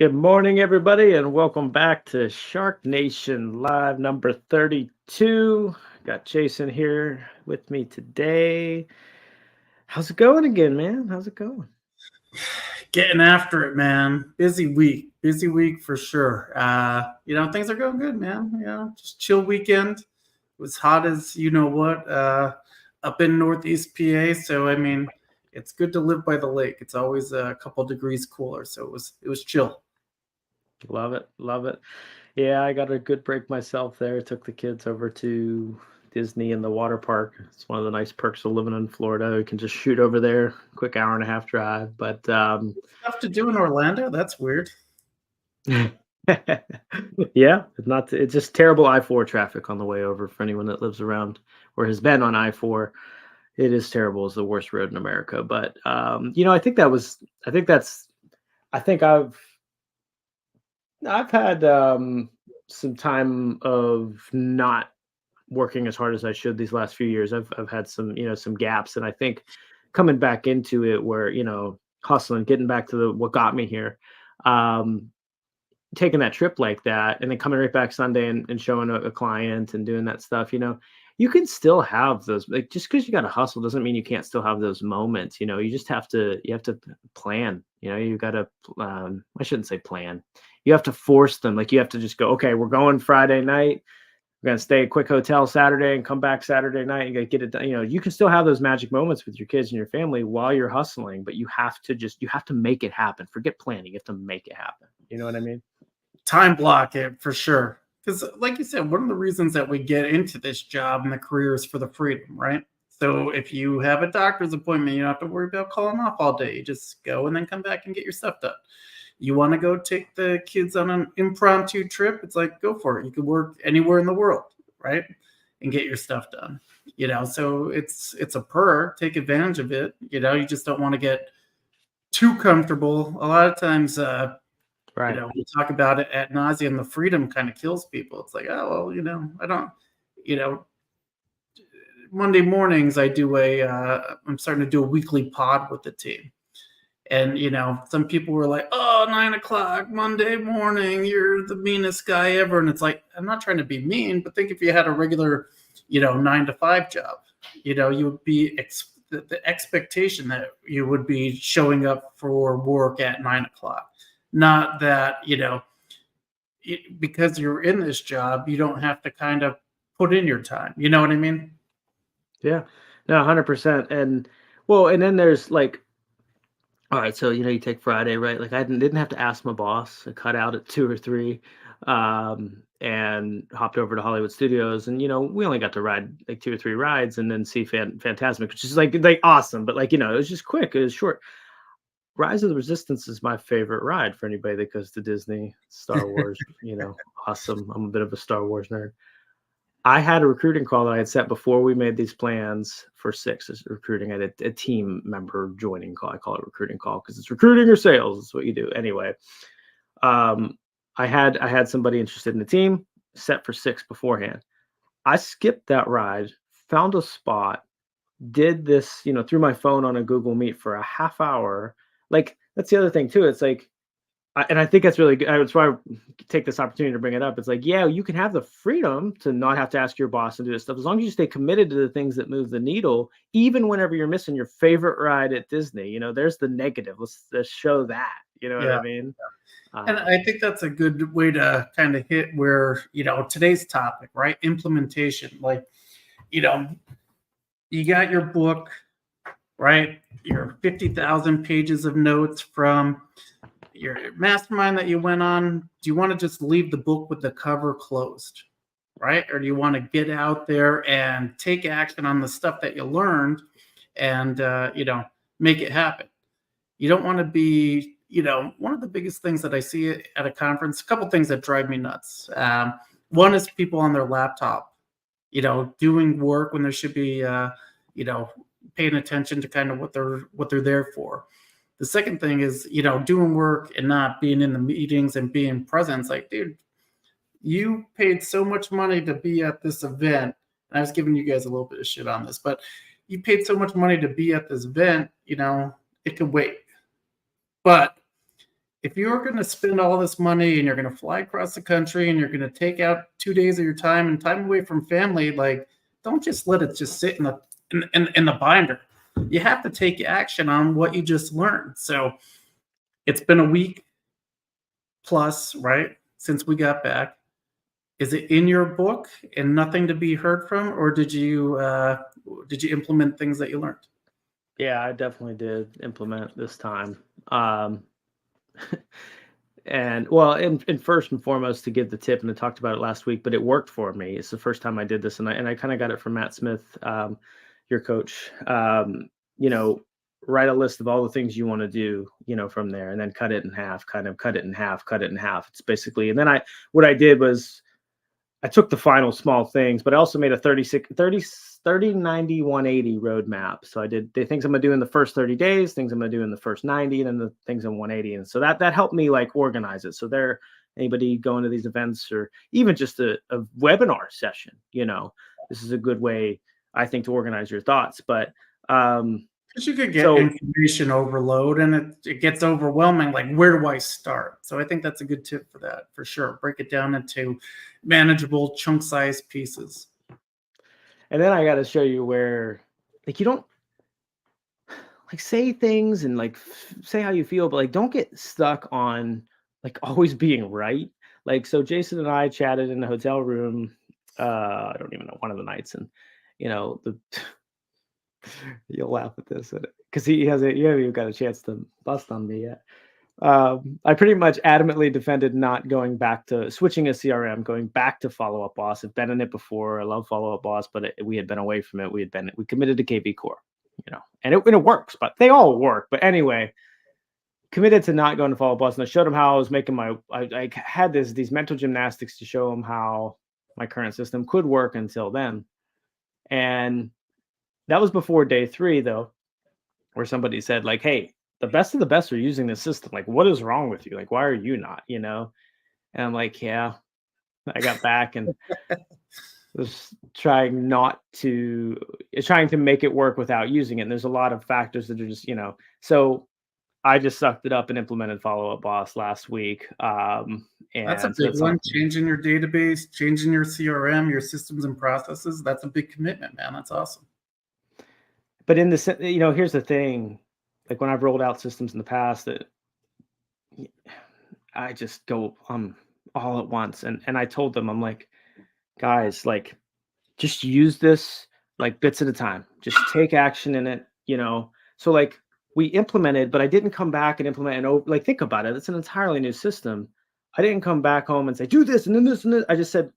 Good morning, everybody, and welcome back to SharkNation Live number 32. Got Jason here with me today. How's it going again, man? How's it going? Getting after it, man. Busy week for sure. Things are going good, man. Just chill weekend. It was hot as you know what up in Northeast PA. So I mean, it's good to live by the lake. It's always a couple degrees cooler, so it was chill. Love it. Love it. Yeah, I got a good break myself there. Took the kids over to Disney and the water park. It's one of the nice perks of living in Florida. You can just shoot over there, quick hour and a half drive. But Stuff to do in Orlando. That's weird. yeah, it's just terrible I-4 traffic on the way over for anyone that lives around or has been on I-4. It is terrible. It's the worst road in America. But I think I think I've had some time of not working as hard as I should these last few years. I've had some gaps, and I think coming back into it where, hustling, getting back to what got me here. Um, Taking that trip like that and then coming right back Sunday and showing a client and doing that stuff, you can still have those, like, just because you got to hustle doesn't mean you can't still have those moments. You just you have to plan. You got to, I shouldn't say plan. You have to force them. Like, you have to just go, okay, we're going Friday night. We're going to stay at a quick hotel Saturday and come back Saturday night. You got to get it done. You can still have those magic moments with your kids and your family while you're hustling, but you have to make it happen. Forget planning. You have to make it happen. You know what I mean? Time block it for sure. Because, like you said, one of the reasons that we get into this job and the career is for the freedom, right? So if you have a doctor's appointment, you don't have to worry about calling off all day. You just go and then come back and get your stuff done. You want to go take the kids on an impromptu trip? It's like, go for it. You can work anywhere in the world, right? And get your stuff done. So it's a perk. Take advantage of it. You just don't want to get too comfortable. A lot of times, Right. we talk about it at nauseum. The freedom kind of kills people. It's like, oh, well, I don't, you know, Monday mornings I'm starting to do a weekly pod with the team. And, some people were like, oh, 9 o'clock Monday morning, you're the meanest guy ever. And it's like, I'm not trying to be mean, but think if you had a regular, 9 to 5 job, you would be the expectation that you would be showing up for work at 9 o'clock. Not that, because you're in this job, you don't have to kind of put in your time. You know what I mean? Yeah. No, 100%. And well, and then there's like, all right, so you take Friday, right? Like, I didn't have to ask my boss. I cut out at 2 or 3, and hopped over to Hollywood Studios, and we only got to ride like 2 or 3 rides, and then see Fantasmic, which is like awesome, but like, it was just quick, it was short. Rise of the Resistance is my favorite ride for anybody that goes to Disney, Star Wars. Awesome. I'm a bit of a Star Wars nerd. I had a recruiting call that I had set before we made these plans for 6 as recruiting. I had a team member joining call. I call it recruiting call because it's recruiting or sales. It's what you do. Anyway, I had somebody interested in the team set for 6 beforehand. I skipped that ride, found a spot, did this, through my phone on a Google Meet for a half hour. Like, that's the other thing too. It's like, and I think that's really good. That's why I take this opportunity to bring it up. It's like, yeah, you can have the freedom to not have to ask your boss and do this stuff as long as you stay committed to the things that move the needle, even whenever you're missing your favorite ride at Disney. There's the negative. Let's show that. You know what I mean? And I think that's a good way to kind of hit where, today's topic, right? Implementation. Like, you got your book, right? Your 50,000 pages of notes from your mastermind that you went on. Do you want to just leave the book with the cover closed, right? Or do you want to get out there and take action on the stuff that you learned and, make it happen? You don't want to be, one of the biggest things that I see at a conference, a couple things that drive me nuts. One is people on their laptop, doing work when there should be, paying attention to kind of what they're there for. The second thing is, doing work and not being in the meetings and being present. It's like, dude, you paid so much money to be at this event. And I was giving you guys a little bit of shit on this, but you paid so much money to be at this event, it can wait. But if you're going to spend all this money and you're going to fly across the country and you're going to take out 2 days of your time and time away from family, like don't just let it just sit in the binder. You have to take action on what you just learned. So it's been a week plus, right, since we got back. Is it in your book and nothing to be heard from, or did you implement things that you learned? Yeah, I definitely did implement this time. Um, and well, and first and foremost, to give the tip, and I talked about it last week, but it worked for me. It's the first time I did this, and I kind of got it from Matt Smith, your coach. You know, write a list of all the things you want to do, from there, and then cut it in half, kind of cut it in half, cut it in half. It's basically, and then what I did was I took the final small things, but I also made a 30 90 180 roadmap. So I did the things I'm going to do in the first 30 days, things I'm going to do in the first 90, and then the things in 180. And so that helped me like organize it. So anybody going to these events or even just a webinar session, this is a good way, I think, to organize your thoughts. But Because you could get so information overload and it gets overwhelming. Like, where do I start? So I think that's a good tip for that, for sure. Break it down into manageable chunk size pieces. and then I got to show you where, like, you don't like say things and like say how you feel, but like don't get stuck on like always being right. Like, so Jason and I chatted in the hotel room. I don't even know, one of the nights, and the you'll laugh at this because he hasn't even got a chance to bust on me yet. I pretty much adamantly defended not going back to switching a CRM, going back to Follow Up Boss. I've been in it before. I love Follow Up Boss, but we had been away from it. We committed to KV Core, and it works, but they all work. But anyway, committed to not going to Follow Up Boss, and I showed him how I was making I had these mental gymnastics to show him how my current system could work until then, and that was before day 3, though, where somebody said like, "Hey, the best of the best are using this system. Like, what is wrong with you? Like, why are you not?" And I'm like, "Yeah." I got back and was trying to make it work without using it. And there's a lot of factors that are just, so I just sucked it up and implemented Follow Up Boss last week. That's a And so big that's one. something. Changing your database, changing your CRM, your systems and processes. That's a big commitment, man. That's awesome. But here's the thing. Like when I've rolled out systems in the past, that I just go all at once. And I told them, I'm like, guys, like, just use this like bits at a time. Just take action in it, So like we implemented, but I didn't come back and implement and like think about it. It's an entirely new system. I didn't come back home and say, do this and then this and this. I just said,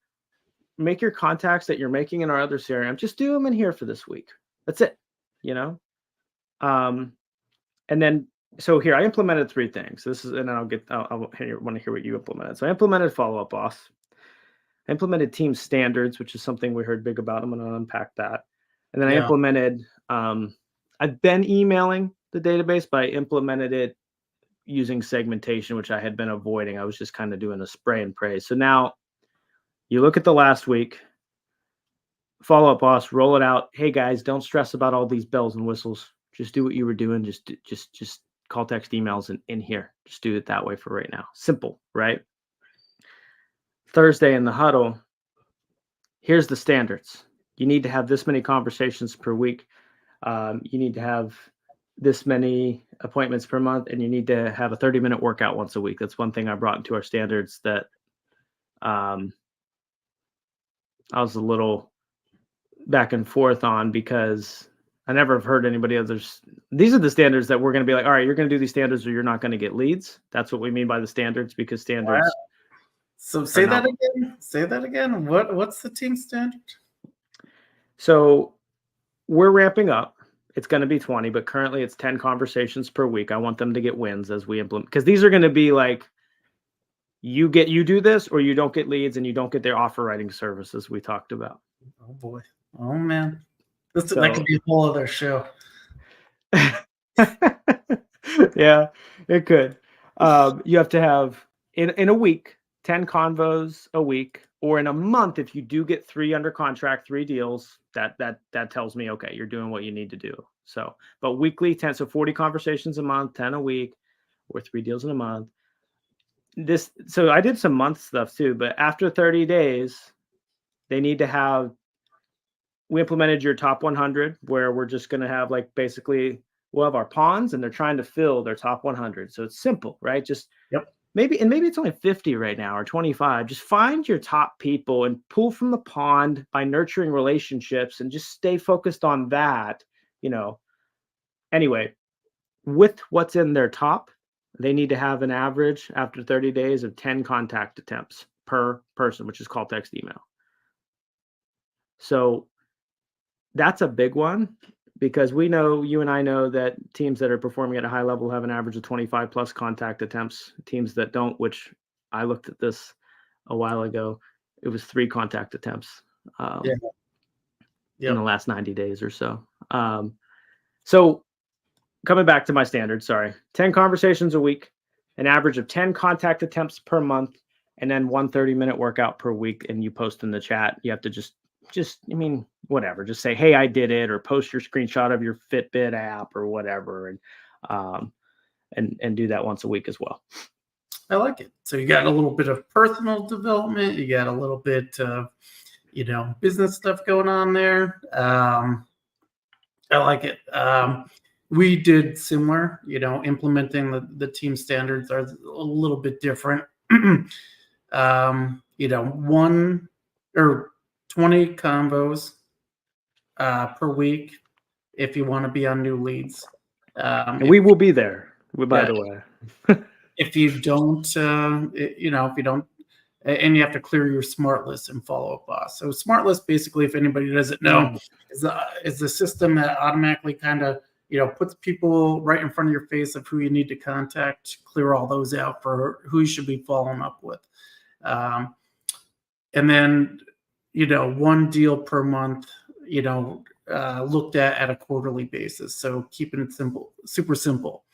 make your contacts that you're making in our other CRM. Just do them in here for this week. That's it, you know? And then, so here I implemented 3 things. This is, and then I'll want to hear what you implemented. So I implemented Follow Up Boss. I implemented team standards, which is something we heard big about. I'm going to unpack that. And then I Yeah. implemented, I've been emailing the database, but I implemented it using segmentation, which I had been avoiding. I was just kind of doing a spray and pray. So now you look at the last week, Follow Up Boss, roll it out. Hey guys, don't stress about all these bells and whistles. Just do what you were doing. Just call, text, emails in here. Just do it that way for right now. Simple, right? Thursday in the huddle, here's the standards. You need to have this many conversations per week. You need to have this many appointments per month, and you need to have a 30-minute workout once a week. That's one thing I brought into our standards that I was a little back and forth on, because I never have heard anybody others. These are the standards that we're going to be like, all right, you're going to do these standards or you're not going to get leads. That's what we mean by the standards, because Wow. standards So are say that not. again. Say that again. What's the team standard? So we're ramping up. It's going to be 20, but currently it's 10 conversations per week. I want them to get wins as we implement, because these are going to be like, you do this or you don't get leads and you don't get their offer writing services we talked about. Oh boy. Oh man. That could So be a whole other show. yeah, it could. You have to have in a week 10 convos a week, or in a month if you do get 3 under contract, 3 deals. That tells me, okay, you're doing what you need to do. So, but weekly 10, so 40 conversations a month, 10 a week, or 3 deals in a month. so I did some month stuff too, but after 30 days, they need to have we implemented your top 100 where we're just going to have like basically we'll have our pawns and they're trying to fill their top 100. So it's simple, right? Just Yep. maybe it's only 50 right now or 25. Just find your top people and pull from the pond by nurturing relationships and just stay focused on that, you know. Anyway, with what's in their top, they need to have an average after 30 days of 10 contact attempts per person, which is call, text, email. So that's a big one because we know, you and I know, that teams that are performing at a high level have an average of 25 plus contact attempts. Teams that don't, which I looked at this a while ago, it was 3 contact attempts Yeah. in the last 90 days or so. So coming back to my standard, sorry, 10 conversations a week, an average of 10 contact attempts per month, and then 1 30-minute workout per week. And you post in the chat. You have to just I mean, whatever, just say, hey, I did it, or post your screenshot of your Fitbit app or whatever, and do that once a week as well. I like it. So you got a little bit of personal development, you got a little bit of, business stuff going on there. I like it. We did similar, implementing the team standards are a little bit different. 1 or 20 combos per week if you want to be on new leads. And we will be there, by the way. If you don't, if you don't, and you have to clear your smart list and follow up boss. So smart list, basically, if anybody doesn't know, is the system that automatically kind of, puts people right in front of your face of who you need to contact, clear all those out for who you should be following up with. And then, 1 deal per month, looked at a quarterly basis. So keeping it simple, super simple.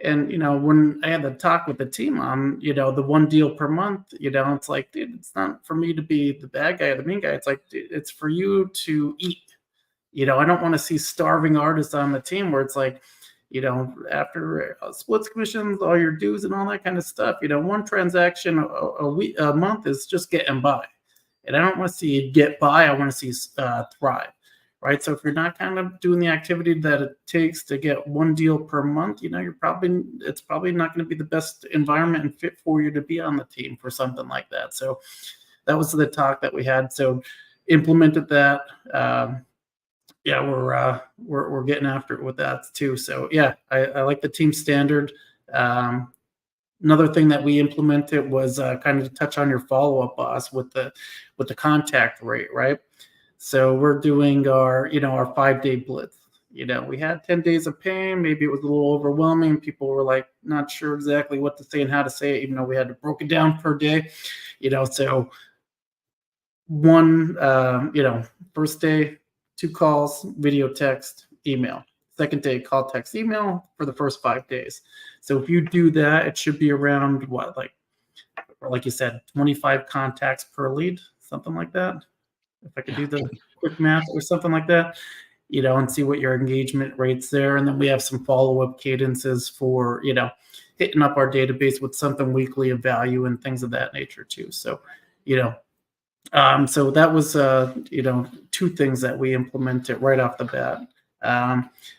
And, when I had the talk with the team on, the 1 deal per month, it's like, dude, it's not for me to be the bad guy or the mean guy. It's like, dude, it's for you to eat. I don't want to see starving artists on the team where it's like, after splits commissions, all your dues and all that kind of stuff, 1 transaction a month is just getting by. And I don't want to see you get by. I want to see thrive. Right. So if you're not kind of doing the activity that it takes to get 1 deal per month, it's probably not going to be the best environment and fit for you to be on the team for something like that. So that was the talk that we had. So implemented that. We're getting after it with that too. So yeah, I like the team standard. Another thing that we implemented was kind of to touch on your follow-up boss with the contact rate, right? So we're doing our 5-day blitz. We had 10 days of pain. Maybe it was a little overwhelming. People were like not sure exactly what to say and how to say it, even though we had to broke it down per day. So 1, first day, 2 calls, video, text, email. Second day, call, text, email for the first 5 days. So if you do that, it should be around like you said, 25 contacts per lead, something like that. If I could do the quick math or something like that, and see what your engagement rates there. And then we have some follow-up cadences for, hitting up our database with something weekly of value and things of that nature too. So, so that was, 2 things that we implemented right off the bat.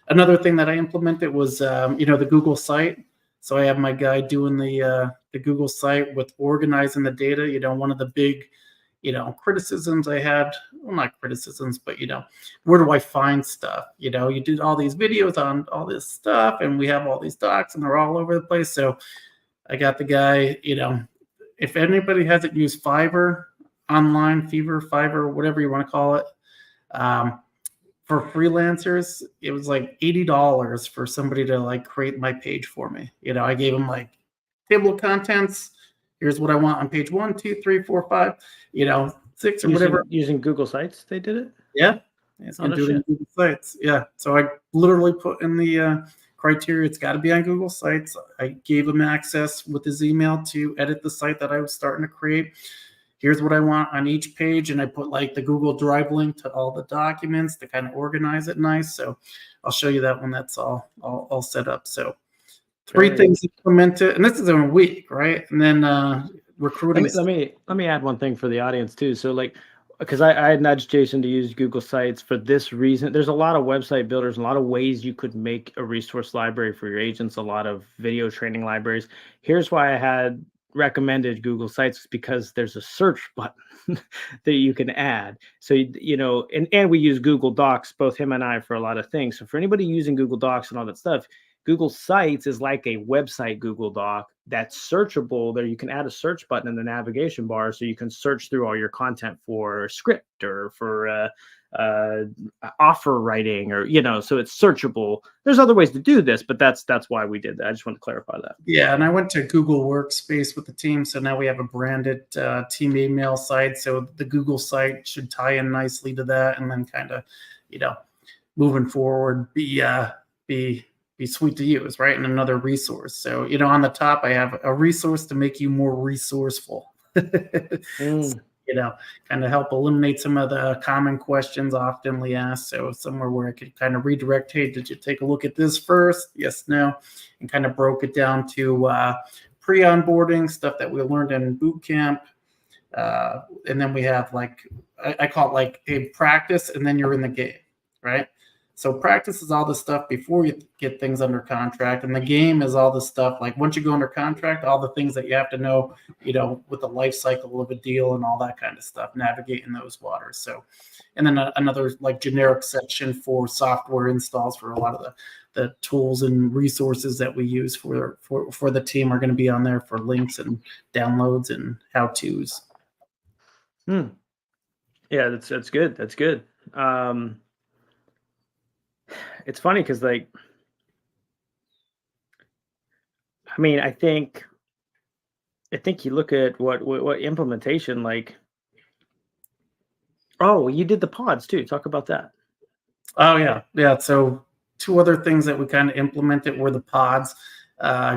Another thing that I implemented was, the Google site. So I have my guy doing the Google site with organizing the data. One of the big, criticisms I had, well, not criticisms, but, where do I find stuff? You did all these videos on all this stuff and we have all these docs and they're all over the place. So I got the guy, if anybody hasn't used Fiverr, Fiverr, whatever you want to call it, for freelancers, it was like $80 for somebody to create my page for me. I gave them table of contents. Here's what I want on page 1, 2, 3, 4, 5, 6 or whatever. Using Google Sites, they did it? Yeah. It's on Google Sites. Yeah. So I literally put in the criteria. It's got to be on Google Sites. I gave him access with his email to edit the site that I was starting to create. Here's what I want on each page. And I put the Google Drive link to all the documents to kind of organize it nice. So I'll show you that when that's all set up. So Three Right. things implemented, and this is in a week, right? And then Let recruiting. me add one thing for the audience too. So like, because I had nudged Jason to use Google Sites for this reason. There's a lot of website builders, a lot of ways you could make a resource library for your agents, a lot of video training libraries. Here's why I had recommended Google Sites, because there's a search button that you can add. So and we use Google Docs, both him and I, for a lot of things. So for anybody using Google Docs and all that stuff, Google Sites is like a website Google Doc that's searchable. There, you can add a search button in the navigation bar, so you can search through all your content for script or for uh, offer writing, or so it's searchable. There's other ways to do this, but that's why we did that. I just want to clarify that. Yeah, and I went to Google Workspace with the team, so now we have a branded team email site. So the Google site should tie in nicely to that, and then kind of, you know, moving forward, be sweet to use, right? And another resource. So on the top, I have a resource to make you more resourceful. Mm. Kind of help eliminate some of the common questions oftenly asked. So somewhere where I could kind of redirect, hey, did you take a look at this first? Yes, no, and kind of broke it down to pre-onboarding stuff that we learned in boot camp. And then we have I call it like a practice, and then you're in the game, right? So practice is all the stuff before you get things under contract, and the game is all the stuff like once you go under contract, all the things that you have to know, with the life cycle of a deal and all that kind of stuff, navigating those waters. So, and then another like generic section for software installs for a lot of the tools and resources that we use for the team are going to be on there for links and downloads and how to's. Hmm. Yeah, that's good. That's good. It's funny because, like, I mean, I think you look at what implementation, like. Oh, you did the pods too. Talk about that. Oh yeah. So two other things that we kind of implemented were the pods,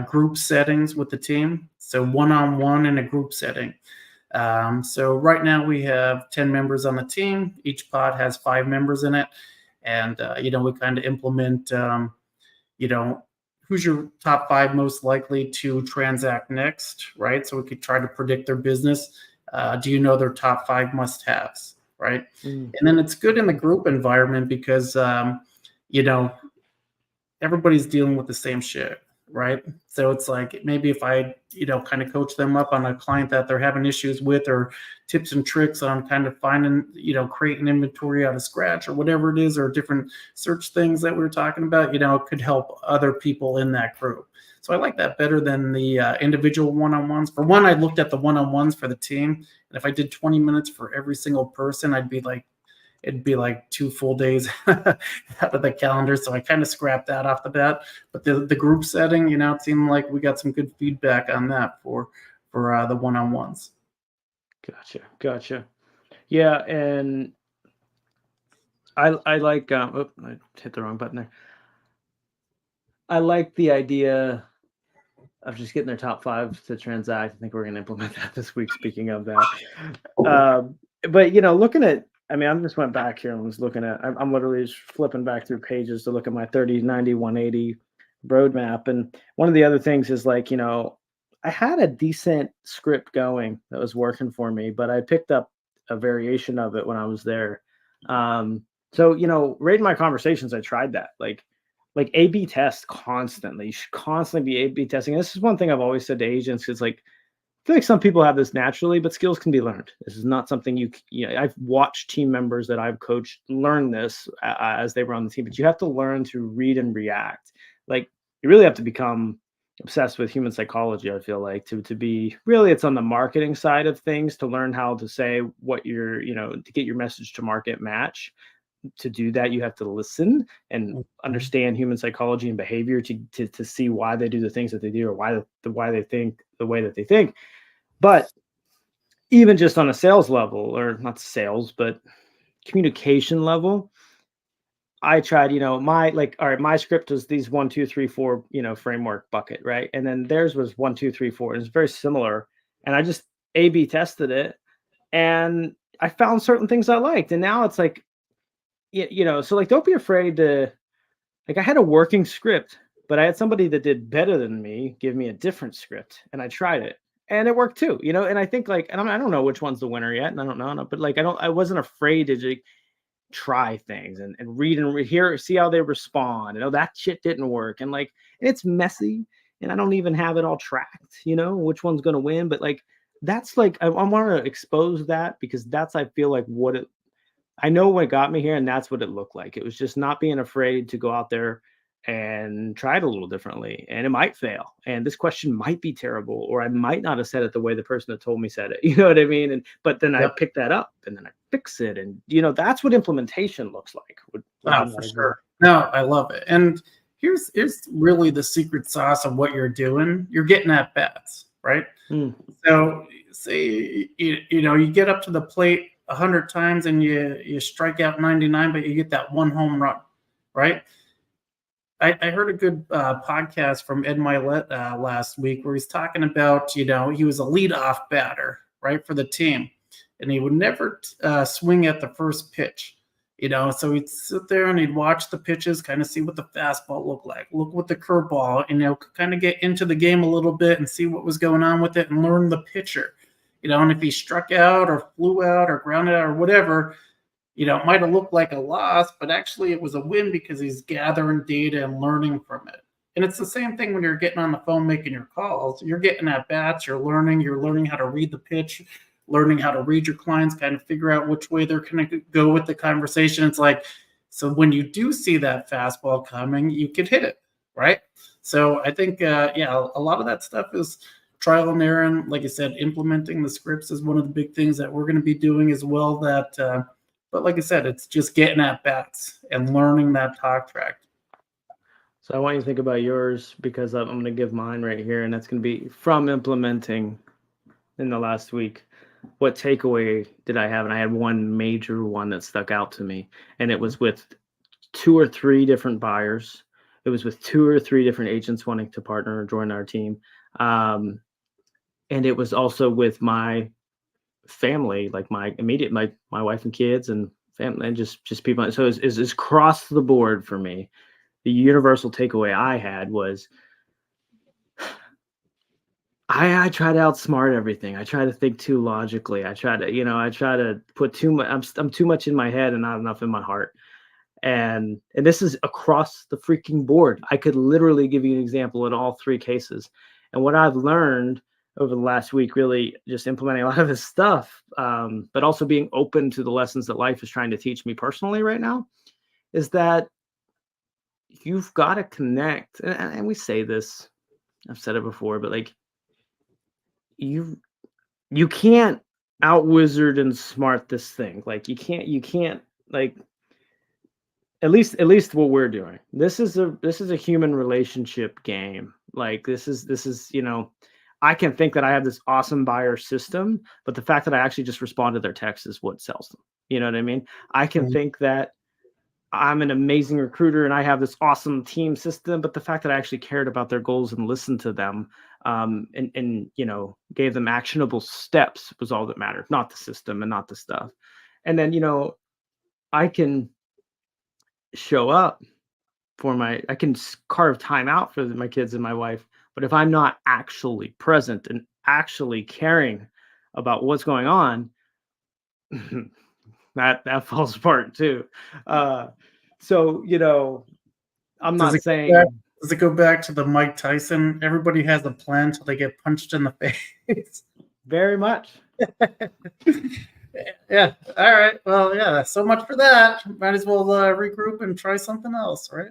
group settings with the team. So one-on-one in a group setting. So right now we have 10 members on the team. Each pod has 5 members in it, and we kind of implement, who's your top 5 most likely to transact next, right? So we could try to predict their business. Do you know their top 5 must-haves, right? Mm. And then it's good in the group environment because everybody's dealing with the same shit, right? So it's like maybe if I, kind of coach them up on a client that they're having issues with, or tips and tricks on kind of finding, creating inventory out of scratch or whatever it is, or different search things that we were talking about, it could help other people in that group. So I like that better than the individual one-on-ones. For one, I looked at the one-on-ones for the team, and if I did 20 minutes for every single person, it'd be like 2 full days out of the calendar. So I kind of scrapped that off the bat. But the group setting, it seemed like we got some good feedback on that for the one-on-ones. Gotcha. Yeah, and I like. I hit the wrong button there. I like the idea of just getting their top 5 to transact. I think we're going to implement that this week. Speaking of that, but looking at. I mean, I just went back here and was looking at. I'm literally just flipping back through pages to look at my 30, 90, 180 roadmap. And one of the other things is like, I had a decent script going that was working for me, but I picked up a variation of it when I was there. So right in my conversations, I tried that like A/B test constantly. You should constantly be A/B testing. And this is one thing I've always said to agents. It's like, I feel like some people have this naturally, but skills can be learned. This is not something I've watched team members that I've coached learn this as they were on the team, but you have to learn to read and react. Like, you really have to become obsessed with human psychology. I feel like to be really, it's on the marketing side of things to learn how to say what to get your message to market match. To do that, you have to listen and understand human psychology and behavior to see why they do the things that they do, or why they think the way that they think. But even just on a sales level, or not sales, but communication level, I tried, all right, my script was these 1, 2, 3, 4, framework bucket, right? And then theirs was 1, 2, 3, 4. It's very similar. And I just A/B tested it, and I found certain things I liked. And now it's like, so like, don't be afraid to, like, I had a working script But I had somebody that did better than me give me a different script, and I tried it, and it worked too. And I think like, and I don't know which one's the winner yet, and I don't know, no, but like I wasn't afraid to just try things and read and hear, see how they respond. That shit didn't work, and like, and it's messy, and I don't even have it all tracked. Which one's gonna win, but like that's like I want to expose that because that's I feel like what it. I know what got me here, and that's what it looked like. It was just not being afraid to go out there and try it a little differently, and it might fail. And this question might be terrible, or I might not have said it the way the person that told me said it. You know what I mean? But then I Yep. pick that up, and then I fix it, and that's what implementation looks like. Would Oh, you not for agree? sure. No, I love it. And here's really the secret sauce of what you're doing. You're getting at bats, right? Mm, So say you get up to the plate 100 times and you strike out 99, but you get that one home run, right? I heard a good podcast from Ed Milet last week where he's talking about, he was a leadoff batter, right, for the team. And he would never swing at the first pitch, so he'd sit there and he'd watch the pitches, kind of see what the fastball looked like, look what the curveball, and, kind of get into the game a little bit and see what was going on with it and learn the pitcher, and if he struck out or flew out or grounded out or whatever, it might have looked like a loss, but actually it was a win because he's gathering data and learning from it. And it's the same thing when you're getting on the phone making your calls. You're getting at bats, you're learning how to read the pitch, learning how to read your clients, kind of figure out which way they're going to go with the conversation. It's like, so when you do see that fastball coming, you can hit it, right? So I think, a lot of that stuff is trial and error. And like I said, implementing the scripts is one of the big things that we're going to be doing as well. But like I said, it's just getting at bats and learning that talk track. So I want you to think about yours because I'm going to give mine right here, and that's going to be from implementing in the last week. What takeaway did I have? And I had one major one that stuck out to me, and it was with 2 or 3 different buyers. It was with 2 or 3 different agents wanting to partner or join our team. And it was also with my family, like my immediate, my wife and kids and family, and just people. So it's across the board for me. The universal takeaway I had was I try to outsmart everything. I try to think too logically. I try to put too much. I'm too much in my head and not enough in my heart. And this is across the freaking board. I could literally give you an example in all 3 cases. And what I've learned over the last week, really just implementing a lot of this stuff, but also being open to the lessons that life is trying to teach me personally right now, is that you've got to connect. And we say this, I've said it before, but like you can't out wizard and smart this thing. Like you can't like at least what we're doing. This is a human relationship game. Like this is I can think that I have this awesome buyer system, but the fact that I actually just respond to their text is what sells them. You know what I mean? I can Mhm. think that I'm an amazing recruiter and I have this awesome team system, but the fact that I actually cared about their goals and listened to them, and gave them actionable steps was all that mattered, not the system and not the stuff. And then I can show up I can carve time out for my kids and my wife, but if I'm not actually present and actually caring about what's going on, that falls apart too. Uh, so I'm Does not it go back? saying Does it go back to the Mike Tyson? Everybody has a plan till they get punched in the face. very much. Yeah. All right. Well, yeah. So much for that. Might as well regroup and try something else, right?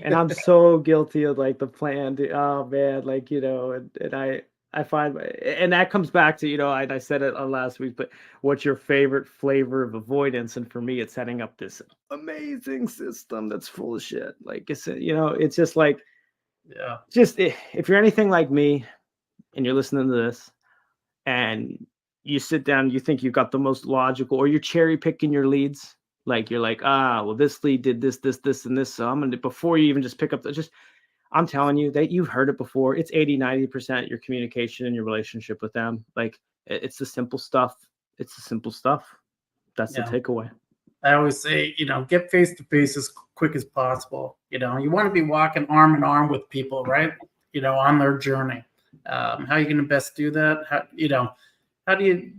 And I'm so guilty of like the plan. Oh man, like and I find, and that comes back to I said it on last week, but what's your favorite flavor of avoidance? And for me, it's setting up this amazing system that's full of shit. Like it's just like Yeah. if you're anything like me and you're listening to this and you sit down, you think you've got the most logical, or you're cherry picking your leads. Like you're like, well, this lead did this, and this. So I'm gonna, before you even just pick up I'm telling you that you've heard it before. It's 80-90% your communication and your relationship with them. Like it's the simple stuff. It's the simple stuff. That's the Yeah. takeaway. I always say, get face to face as quick as possible. You want to be walking arm in arm with people, right? On their journey. How are you going to best do that? How do you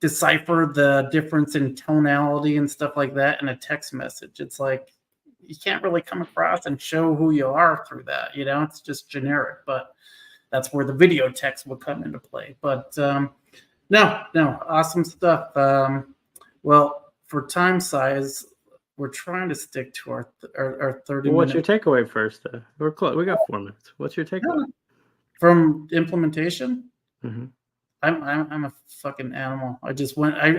decipher the difference in tonality and stuff like that in a text message? It's like you can't really come across and show who you are through that. It's just generic, but that's where the video text will come into play. But no, awesome stuff. Well, for time size, we're trying to stick to our 30 Well, what's your minutes. takeaway first? We're close. We got 4 minutes. What's your takeaway? From implementation? Mm-hmm. I'm a fucking animal. I just went. I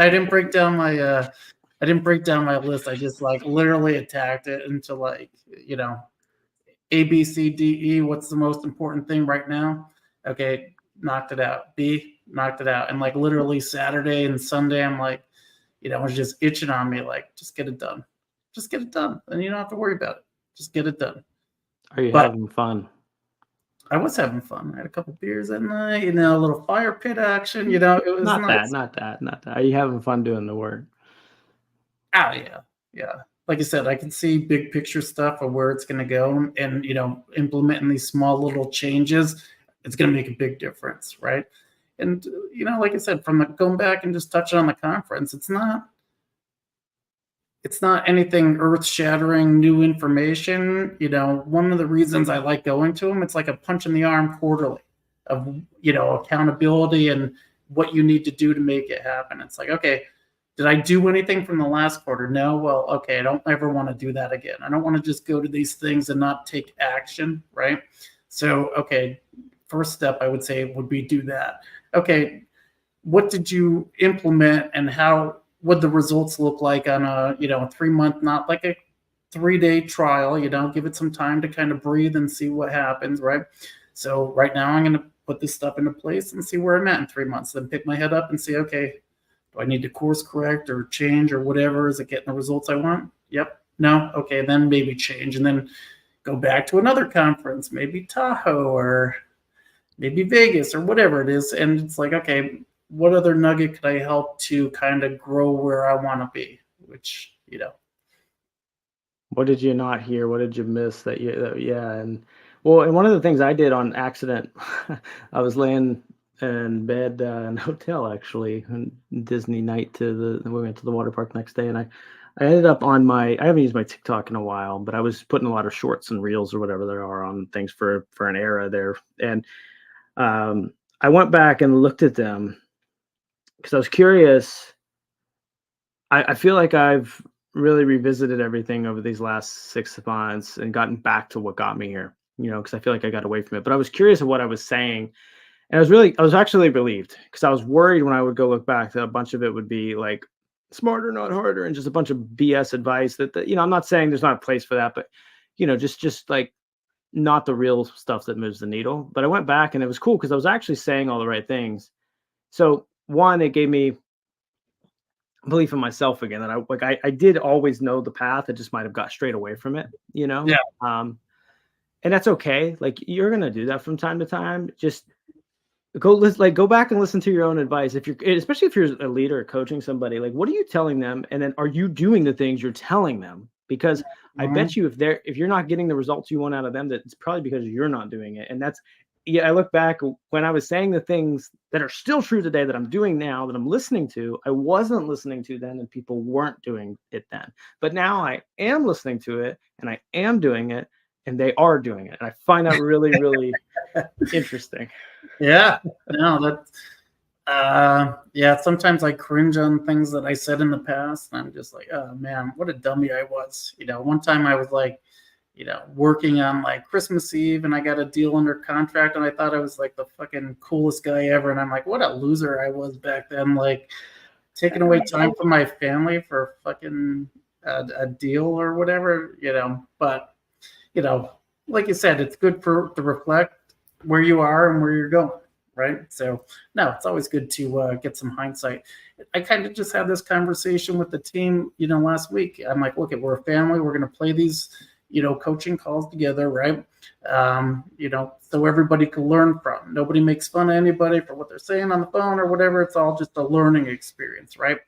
didn't break down my list. I just like literally attacked it into like A, B, C, D, E. What's the most important thing right now? Okay, knocked it out. B, knocked it out. And like literally Saturday and Sunday, I'm like, it was just itching on me. Like, just get it done. Just get it done. And you don't have to worry about it. Just get it done. Are you But having fun? I was having fun. I had a couple beers at night, a little fire pit action. It was Not nice. that. Are you having fun doing the work? Oh yeah. Like I said, I can see big picture stuff of where it's going to go, and implementing these small little changes, it's going to make a big difference, right? And like I said, from going back and just touching on the conference, it's not anything earth-shattering new information. One of the reasons I like going to them, it's like a punch in the arm quarterly of accountability and what you need to do to make it happen. It's like, okay, did I do anything from the last quarter? No. Well, okay, I don't ever want to do that again. I don't want to just go to these things and not take action, right? So, okay, first step I would say would be do that. Okay, what did you implement and how would the results look like on a 3-month, not like a 3-day trial? Give it some time to kind of breathe and see what happens, right? So right now I'm going to put this stuff into place and see where I'm at in 3 months. Then pick my head up and see, okay, do I need to course correct or change or whatever? Is it getting the results I want? Yep. No. Okay. Then maybe change and then go back to another conference, maybe Tahoe or maybe Vegas or whatever it is. And it's like, okay, what other nugget could I help to kind of grow where I want to be? Which, What did you not hear? What did you miss yeah. And one of the things I did on accident, I was laying in bed in a hotel actually, on Disney night we went to the water park next day, and I ended up on I haven't used my TikTok in a while, but I was putting a lot of shorts and reels or whatever there are on things for an era there. And I went back and looked at them because I was curious. I feel like I've really revisited everything over these last 6 months and gotten back to what got me here, because I feel like I got away from it. But I was curious of what I was saying. And I was actually relieved because I was worried when I would go look back that a bunch of it would be like smarter, not harder, and just a bunch of BS advice that I'm not saying there's not a place for that, but, just like not the real stuff that moves the needle. But I went back and it was cool because I was actually saying all the right things. So one, it gave me belief in myself again that I did always know the path. I just might have got straight away from it, Yeah. And that's okay. Like you're going to do that from time to time. Just go back and listen to your own advice. Especially if you're a leader or coaching somebody, like, what are you telling them? And then are you doing the things you're telling them? Because I bet you if you're not getting the results you want out of them, that it's probably because you're not doing it. And I look back when I was saying the things that are still true today that I'm doing now, that I'm listening to, I wasn't listening to then and people weren't doing it then. But now I am listening to it and I am doing it and they are doing it. And I find that really, really interesting. Yeah. No, sometimes I cringe on things that I said in the past. And I'm just like, oh man, what a dummy I was. One time I was like, working on like Christmas Eve and I got a deal under contract and I thought I was like the fucking coolest guy ever. And I'm like, what a loser I was back then. Like taking away time from my family for fucking a deal or whatever, but like you said, it's good to reflect where you are and where you're going. Right. So no, it's always good to get some hindsight. I kind of just had this conversation with the team, last week. I'm like, look, we're a family. We're going to play these, coaching calls together. Right. So everybody can learn from. Nobody makes fun of anybody for what they're saying on the phone or whatever. It's all just a learning experience. Right.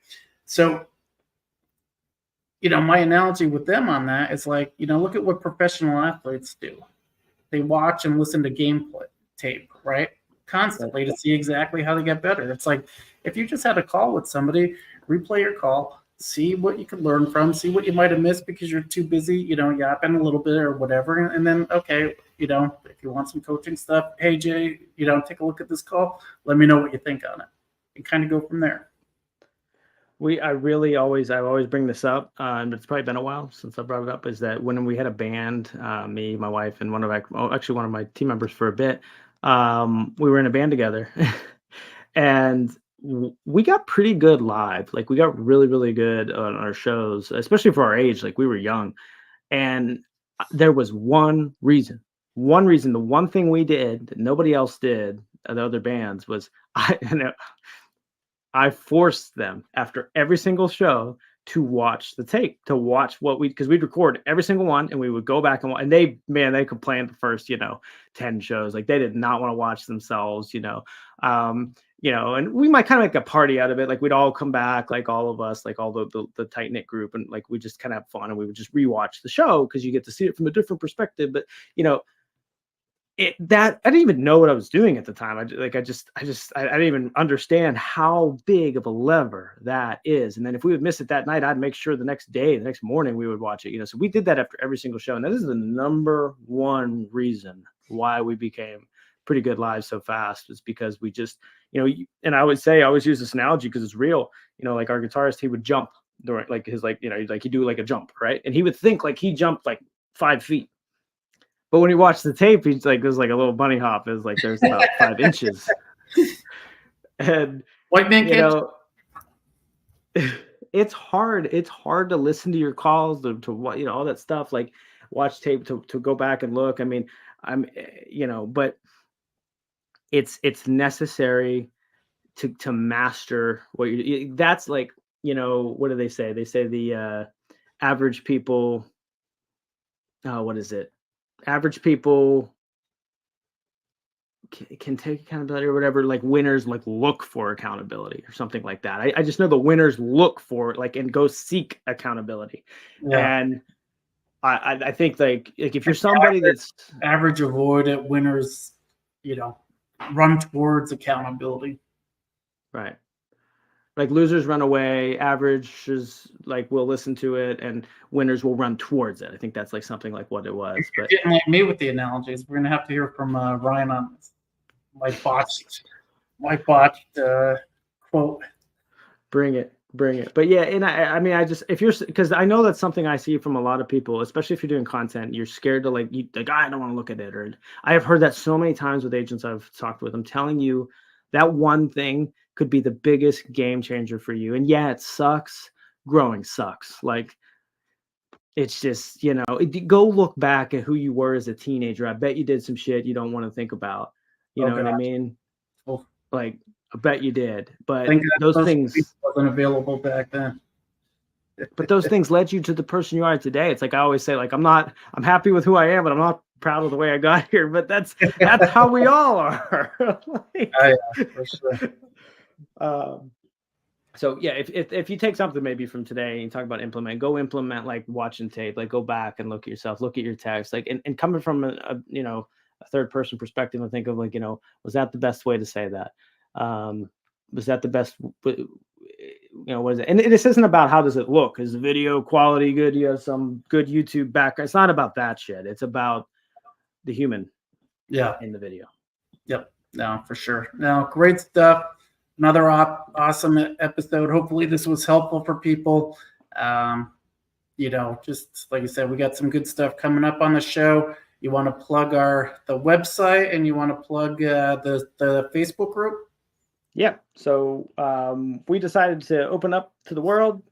So my analogy with them on that is like, look at what professional athletes do. They watch and listen to gameplay tape, right? Constantly to see exactly how they get better. It's like if you just had a call with somebody, replay your call, see what you could learn from, see what you might have missed because you're too busy, yapping a little bit or whatever. And then, okay, if you want some coaching stuff, hey, Jay, take a look at this call. Let me know what you think on it and kind of go from there. I always bring this up, and it's probably been a while since I brought it up, is that when we had a band, me, my wife, and one of my team members for a bit, we were in a band together, and we got pretty good live. Like we got really, really good on our shows, especially for our age. Like we were young, and there was one reason, the one thing we did that nobody else did, the other bands, was I forced them after every single show to watch the tape, to watch because we'd record every single one and we would go back and they complained the first, 10 shows. Like they did not want to watch themselves, and we might kind of make a party out of it. Like we'd all come back, like all of us, like all the tight knit group. And like, we just kind of have fun and we would just rewatch the show because you get to see it from a different perspective. But, I didn't even know what I was doing at the time. I didn't even understand how big of a lever that is. And then if we would miss it that night, I'd make sure the next morning we would watch it. So we did that after every single show. And that is the number one reason why we became pretty good live so fast, was because we just, and I always use this analogy because it's real. Like our guitarist, he would jump during like his, like, he'd do like a jump, right? And he would think like he jumped like 5 feet. But when you watch the tape, he's like, there's like a little bunny hop. Is like there's about 5 inches. And white man it's hard. It's hard to listen to your calls, to what, all that stuff. Like watch tape to go back and look. I mean, but it's necessary to master what you. That's like, what do they say? They say the average people. What is it? Average people can take accountability or whatever. Like winners like look for accountability or something like that. I just know the winners look for it, and go seek accountability. Yeah. And I think like if you're somebody that's average avoid it, winners, run towards accountability. Right. Like losers run away, averages like will listen to it, and winners will run towards it. I think that's like something like what it was. But getting like me with the analogies, we're gonna have to hear from Ryan on this. My botched quote. Bring it. But yeah, and I mean, because I know that's something I see from a lot of people, especially if you're doing content, you're scared to like I don't want to look at it. Or I have heard that so many times with agents I've talked with. I'm telling you, that one thing could be the biggest game changer for you. And yeah, it sucks. Growing sucks. Like it's just, go look back at who you were as a teenager. I bet you did some shit you don't want to think about. You know what I mean? Oh. Like I bet you did. But those things wasn't available back then. But those things led you to the person you are today. It's like I always say, like I'm happy with who I am, but I'm not proud of the way I got here. But that's how we all are. Yeah, for sure. So yeah, if you take something maybe from today and you talk about go implement like watching tape, like go back and look at yourself, look at your text, like and coming from a third person perspective and think of like, was that the best way to say that? Was that the best? What is it? And this isn't about how does it look? Is the video quality good? You have some good YouTube background. It's not about that shit. It's about the human. Yeah. In the video. Yep. No, for sure. No, great stuff. Another awesome episode. Hopefully this was helpful for people. Just like I said, we got some good stuff coming up on the show. You want to plug the website and you want to plug the Facebook group? Yeah. So we decided to open up to the world,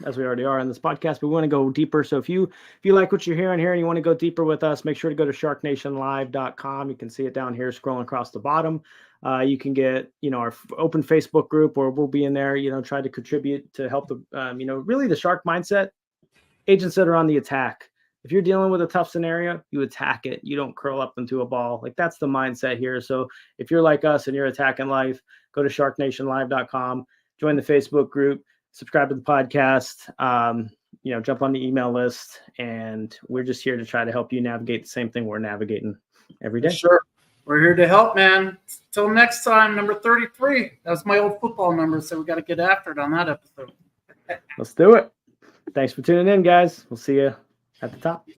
as we already are on this podcast, but we want to go deeper. So if you like what you're hearing here and you want to go deeper with us, make sure to go to SharkNationLive.com. You can see it down here scrolling across the bottom. You can get, our open Facebook group where we'll be in there, try to contribute to help the, really the shark mindset. Agents that are on the attack. If you're dealing with a tough scenario, you attack it. You don't curl up into a ball. Like that's the mindset here. So if you're like us and you're attacking life, go to SharkNationLive.com, join the Facebook group, subscribe to the podcast. jump on the email list, and we're just here to try to help you navigate the same thing we're navigating every day. Sure. We're here to help, man. Till next time, number 33. That's my old football number, so we got to get after it on that episode. Let's do it. Thanks for tuning in, guys. We'll see you at the top.